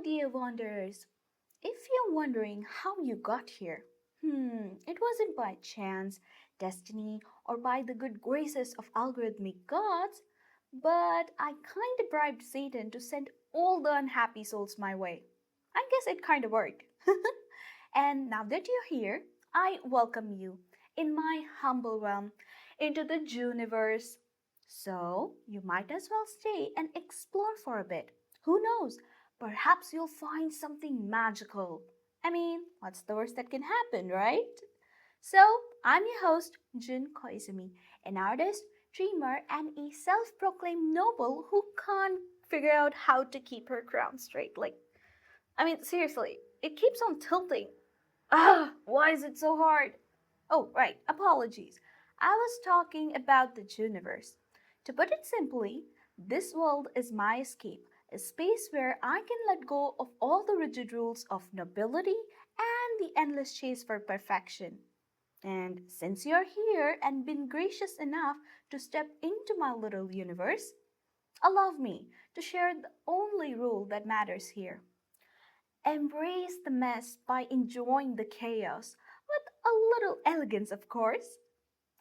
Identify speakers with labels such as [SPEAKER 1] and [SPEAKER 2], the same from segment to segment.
[SPEAKER 1] dear wanderers. If you're wondering how you got here, it wasn't by chance, destiny, or by the good graces of algorithmic gods, but I kinda bribed Satan to send all the unhappy souls my way. I guess it kinda worked. And now that you're here, I welcome you in my humble realm into the Juniverse. So, you might as well stay and explore for a bit. Who knows? Perhaps you'll find something magical. I mean, what's the worst that can happen, right? So, I'm your host, Jun Koizumi, an artist, dreamer, and a self proclaimed noble who can't figure out how to keep her crown straight. Seriously, it keeps on tilting. Ah, why is it so hard? Oh, right, apologies. I was talking about the Juniverse. To put it simply, this world is my escape, a space where I can let go of all the rigid rules of nobility and the endless chase for perfection. And since you're here and been gracious enough to step into my little universe, allow me to share the only rule that matters here. Embrace the mess by enjoying the chaos, with a little elegance, of course.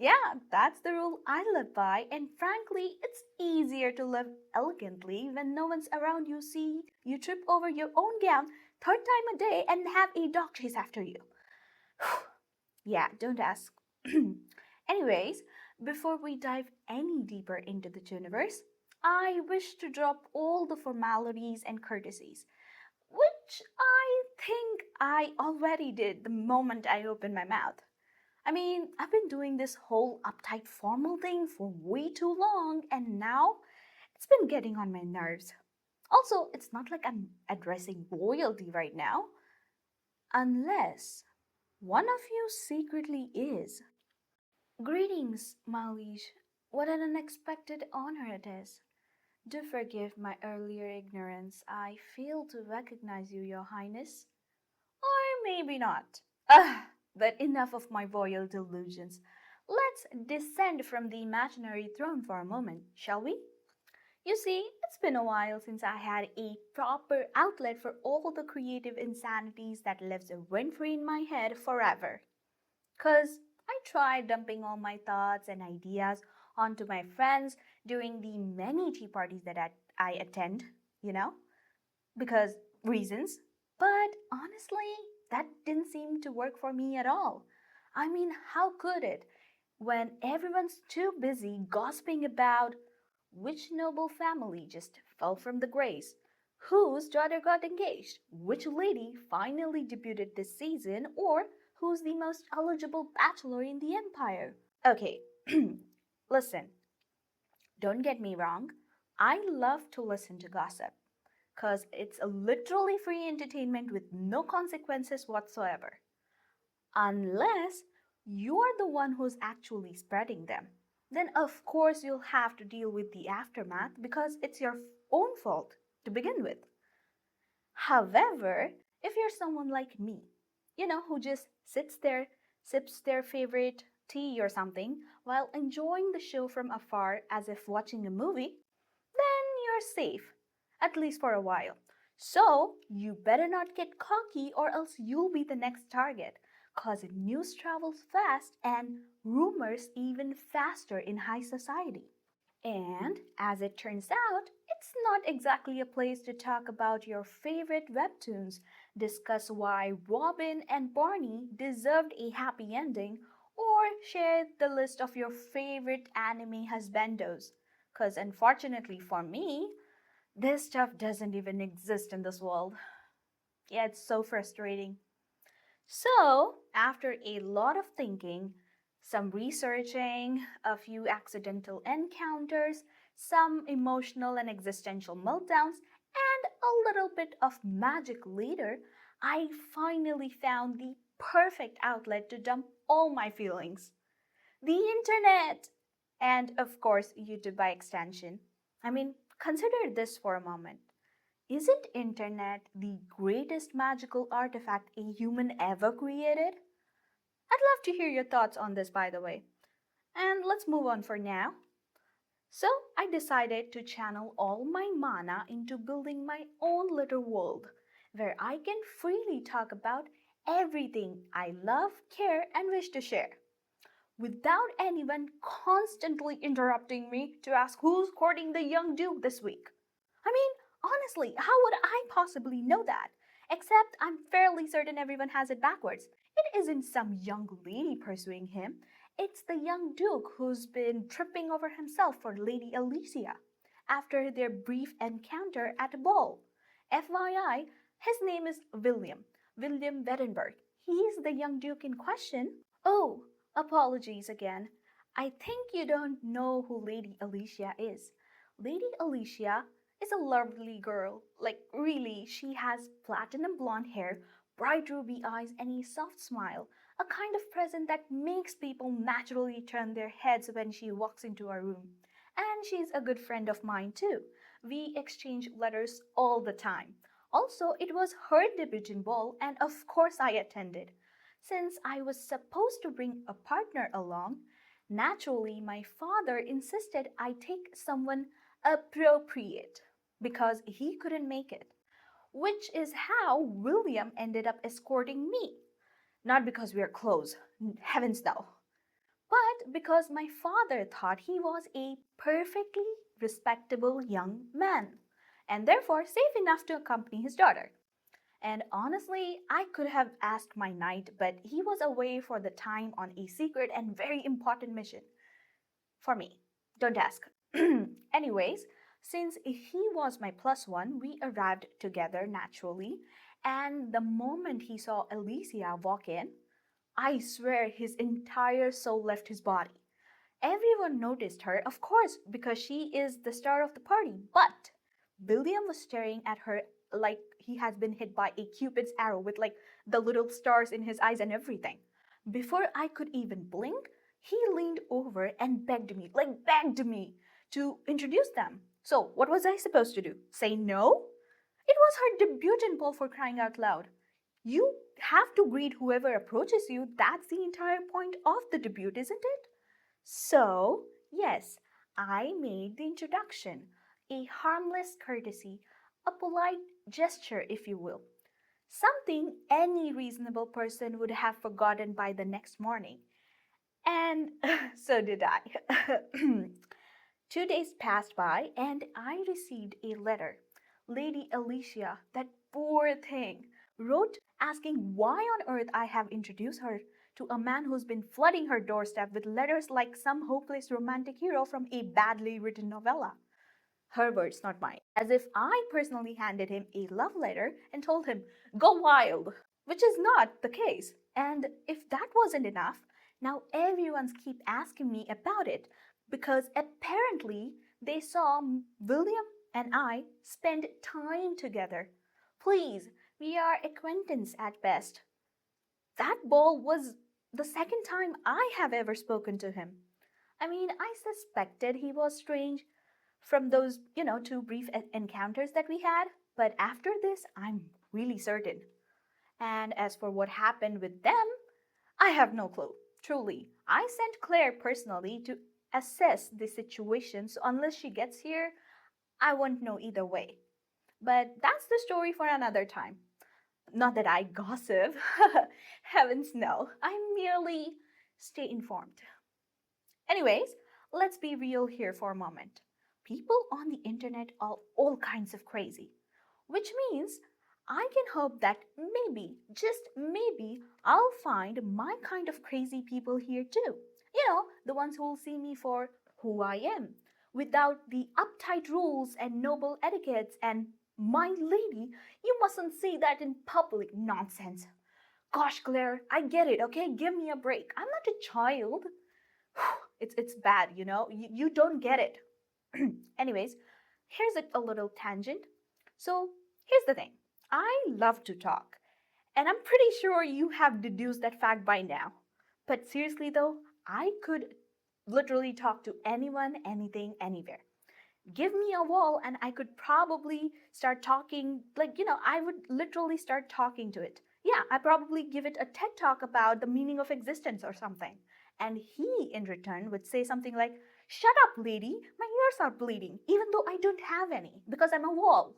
[SPEAKER 1] Yeah, that's the rule I live by, and frankly, it's easier to live elegantly when no one's around you. See, you trip over your own gown third time a day and have a dog chase after you. Yeah, don't ask. Anyways, before we dive any deeper into the universe, I wish to drop all the formalities and courtesies, which I think I already did the moment I opened my mouth. I've been doing this whole uptight formal thing for way too long, and now it's been getting on my nerves. Also, it's not like I'm addressing royalty right now, unless one of you secretly is. Greetings, my liege. What an unexpected honor it is. Do forgive my earlier ignorance. I fail to recognize you, Your Highness. Or maybe not. But enough of my royal delusions. Let's descend from the imaginary throne for a moment, shall we? You see, it's been a while since I had a proper outlet for all the creative insanities that lives rent-free in my head forever. 'Cause I tried dumping all my thoughts and ideas onto my friends during the many tea parties that I attend, you know, because reasons. But honestly, that didn't seem to work for me at all. How could it when everyone's too busy gossiping about which noble family just fell from the grace, whose daughter got engaged, which lady finally debuted this season, or who's the most eligible bachelor in the empire? Okay, listen, don't get me wrong. I love to listen to gossip because it's a literally free entertainment with no consequences whatsoever. Unless you are the one who's actually spreading them. Then, of course, you'll have to deal with the aftermath because it's your own fault to begin with. However, if you're someone like me, who just sits there, sips their favorite tea or something while enjoying the show from afar as if watching a movie, then you're safe, at least for a while. So, you better not get cocky or else you'll be the next target, cause news travels fast and rumors even faster in high society. And as it turns out, it's not exactly a place to talk about your favorite webtoons, discuss why Robin and Barney deserved a happy ending, or share the list of your favorite anime husbandos. Because unfortunately for me, this stuff doesn't even exist in this world. Yeah, it's so frustrating. So, after a lot of thinking, some researching, a few accidental encounters, some emotional and existential meltdowns, and a little bit of magic later, I finally found the perfect outlet to dump all my feelings. The internet! And of course, YouTube by extension. Consider this for a moment. Isn't internet the greatest magical artifact a human ever created? I'd love to hear your thoughts on this, by the way. And let's move on for now. So, I decided to channel all my mana into building my own little world, where I can freely talk about everything I love, care, and wish to share, without anyone constantly interrupting me to ask who's courting the young duke this week. I mean, honestly, how would I possibly know that? Except I'm fairly certain everyone has it backwards. It isn't some young lady pursuing him, it's the young duke who's been tripping over himself for Lady Alicia after their brief encounter at a ball. FYI, his name is William Weddenberg. He's the young duke in question. Oh, apologies again. I think you don't know who Lady Alicia is. Lady Alicia is a lovely girl. Like, really, she has platinum blonde hair, bright ruby eyes, and a soft smile. A kind of presence that makes people naturally turn their heads when she walks into our room. And she's a good friend of mine too. We exchange letters all the time. Also, it was her debut ball, and of course I attended. Since I was supposed to bring a partner along, naturally my father insisted I take someone appropriate because he couldn't make it, which is how William ended up escorting me. Not because we are close, heavens no, but because my father thought he was a perfectly respectable young man and therefore safe enough to accompany his daughter. And honestly, I could have asked my knight, but he was away for the time on a secret and very important mission. For me. Don't ask. Anyways, since he was my plus one, we arrived together naturally. And the moment he saw Alicia walk in, I swear his entire soul left his body. Everyone noticed her, of course, because she is the star of the party, but William was staring at her like he has been hit by a Cupid's arrow with like the little stars in his eyes and everything. Before I could even blink, he leaned over and begged me to introduce them. So, what was I supposed to do? Say no? It was her debutant ball, for crying out loud. You have to greet whoever approaches you. That's the entire point of the debut, isn't it? So, yes, I made the introduction, a harmless courtesy, a polite gesture, if you will. Something any reasonable person would have forgotten by the next morning. And so did I. 2 days passed by, and I received a letter. Lady Alicia, that poor thing, wrote asking why on earth I have introduced her to a man who's been flooding her doorstep with letters like some hopeless romantic hero from a badly written novella. Her words, not mine. As if I personally handed him a love letter and told him, go wild, which is not the case. And if that wasn't enough, now everyone's keep asking me about it because apparently they saw William and I spend time together. Please, we are acquaintance at best. That ball was the second time I have ever spoken to him. I mean, I suspected he was strange from those, two brief encounters that we had, but after this, I'm really certain. And as for what happened with them, I have no clue. Truly, I sent Claire personally to assess the situation, so unless she gets here, I won't know either way. But that's the story for another time. Not that I gossip. Heavens no. I merely stay informed. Anyways, let's be real here for a moment. People on the internet are all kinds of crazy, which means I can hope that maybe, just maybe, I'll find my kind of crazy people here too. The ones who will see me for who I am, without the uptight rules and noble etiquettes and my lady, you mustn't say that in public nonsense. Gosh, Claire, I get it, okay? Give me a break. I'm not a child. It's bad, You don't get it. Anyways, here's a little tangent. So, here's the thing. I love to talk, and I'm pretty sure you have deduced that fact by now. But seriously though, I could literally talk to anyone, anything, anywhere. Give me a wall and I could probably start talking, I would literally start talking to it. Yeah, I probably give it a TED talk about the meaning of existence or something. And he, in return, would say something like, shut up, lady, my ears are bleeding, even though I don't have any, because I'm a wall.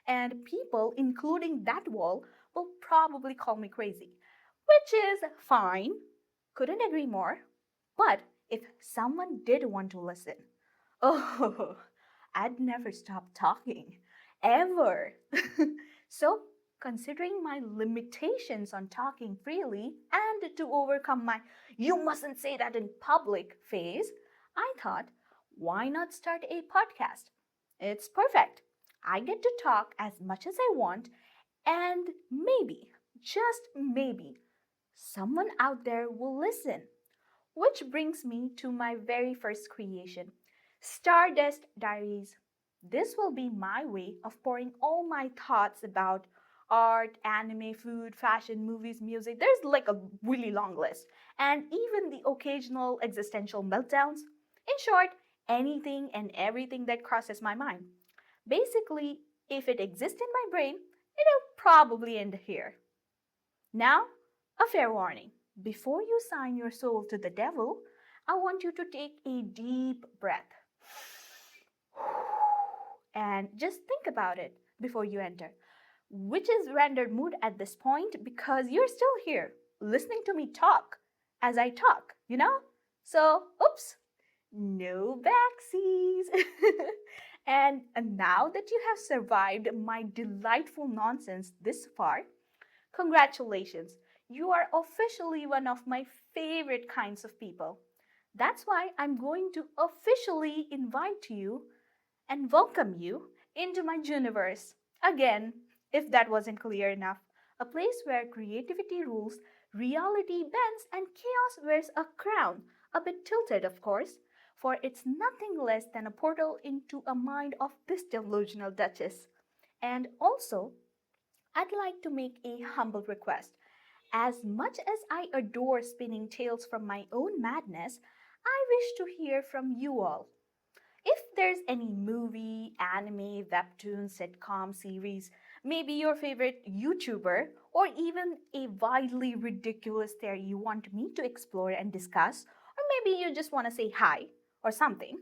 [SPEAKER 1] And people, including that wall, will probably call me crazy, which is fine. Couldn't agree more. But if someone did want to listen, oh, I'd never stop talking. Ever. So, considering my limitations on talking freely and to overcome my you mustn't say that in public phase, I thought, why not start a podcast? It's perfect. I get to talk as much as I want, and maybe, just maybe, someone out there will listen. Which brings me to my very first creation, Stardust Diaries. This will be my way of pouring all my thoughts about art, anime, food, fashion, movies, music. There's like a really long list. And even the occasional existential meltdowns. In short, anything and everything that crosses my mind. Basically, if it exists in my brain, it'll probably end here. Now, a fair warning. Before you sign your soul to the devil, I want you to take a deep breath. And just think about it before you enter. Which is rendered mood at this point because you're still here, listening to me talk as I talk, you know? So, oops, no backsies. And now that you have survived my delightful nonsense this far, congratulations, you are officially one of my favorite kinds of people. That's why I'm going to officially invite you and welcome you into my Juniverse. Again, if that wasn't clear enough, a place where creativity rules, reality bends, and chaos wears a crown. A bit tilted, of course, for it's nothing less than a portal into a mind of this delusional duchess. And also, I'd like to make a humble request. As much as I adore spinning tales from my own madness, I wish to hear from you all. If there's any movie, anime, webtoon, sitcom, series, maybe your favorite YouTuber, or even a wildly ridiculous theory you want me to explore and discuss, or maybe you just want to say hi or something,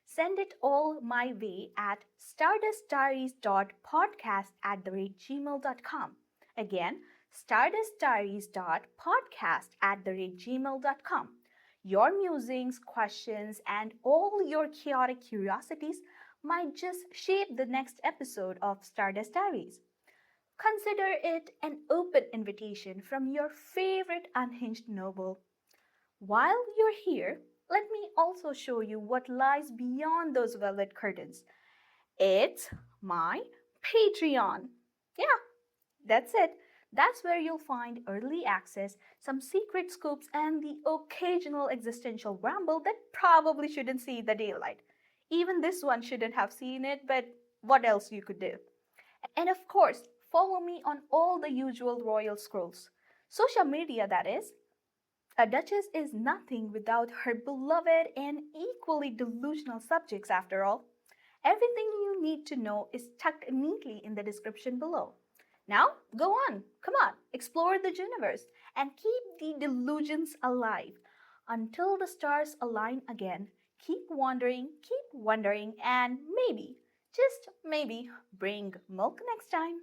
[SPEAKER 1] send it all my way at stardustdiaries.podcast@gmail.com. Again, stardustdiaries.podcast@gmail.com. Your musings, questions, and all your chaotic curiosities might just shape the next episode of Stardust Diaries. Consider it an open invitation from your favorite unhinged noble. While you're here, let me also show you what lies beyond those velvet curtains. It's my Patreon. Yeah, that's it. That's where you'll find early access, some secret scoops, and the occasional existential ramble that probably shouldn't see the daylight. Even this one shouldn't have seen it, but what else you could do? And of course, follow me on all the usual royal scrolls. Social media, that is. A duchess is nothing without her beloved and equally delusional subjects, after all. Everything you need to know is tucked neatly in the description below. Now, go on, come on, explore the universe and keep the delusions alive. Until the stars align again, keep wondering, and maybe, just maybe, bring milk next time.